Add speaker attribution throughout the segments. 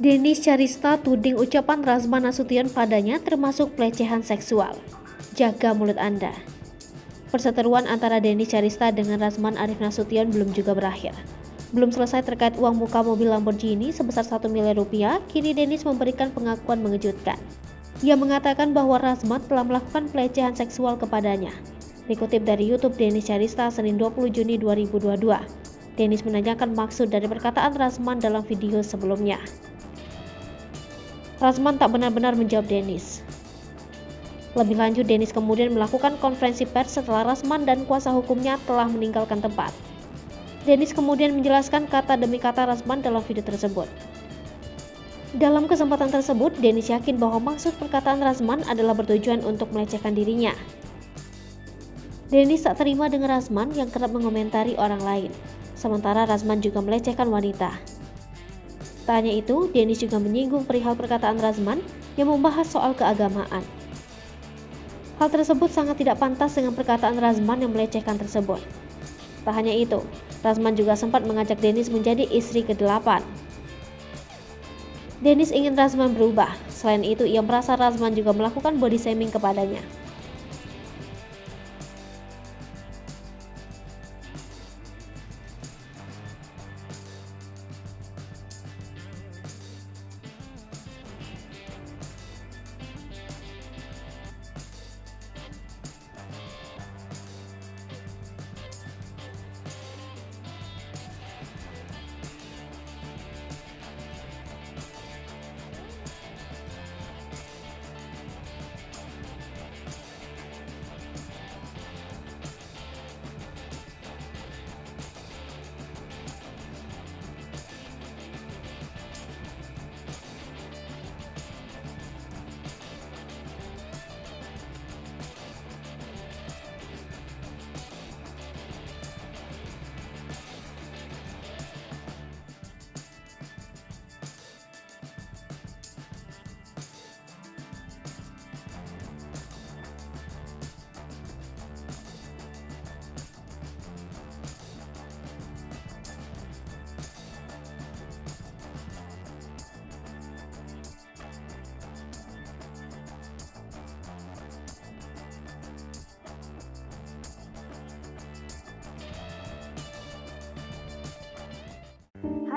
Speaker 1: Denis Charista tuding ucapan Razman Nasution padanya termasuk pelecehan seksual. Jaga mulut Anda. Perseteruan antara Denis Charista dengan Razman Arif Nasution belum juga berakhir. Belum selesai terkait uang muka mobil Lamborghini sebesar 1 miliar rupiah, kini Denis memberikan pengakuan mengejutkan. Ia mengatakan bahwa Razman telah melakukan pelecehan seksual kepadanya. Dikutip dari YouTube Denis Charista Senin 20 Juni 2022, Denis menanyakan maksud dari perkataan Razman dalam video sebelumnya. Razman tak benar-benar menjawab Denis. Lebih lanjut, Denis kemudian melakukan konferensi pers setelah Razman dan kuasa hukumnya telah meninggalkan tempat. Denis kemudian menjelaskan kata demi kata Razman dalam video tersebut. Dalam kesempatan tersebut, Denis yakin bahwa maksud perkataan Razman adalah bertujuan untuk melecehkan dirinya. Denis tak terima dengan Razman yang kerap mengomentari orang lain, sementara Razman juga melecehkan wanita. Tak hanya itu, Denis juga menyinggung perihal perkataan Razman yang membahas soal keagamaan. Hal tersebut sangat tidak pantas dengan perkataan Razman yang melecehkan tersebut. Tak hanya itu, Razman juga sempat mengajak Denis menjadi istri ke-8. Denis ingin Razman berubah. Selain itu, ia merasa Razman juga melakukan body shaming kepadanya.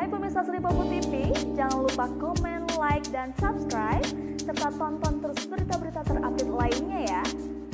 Speaker 2: Hai pemirsa Sri Popo TV, jangan lupa komen, like, dan subscribe, serta tonton terus berita-berita terupdate lainnya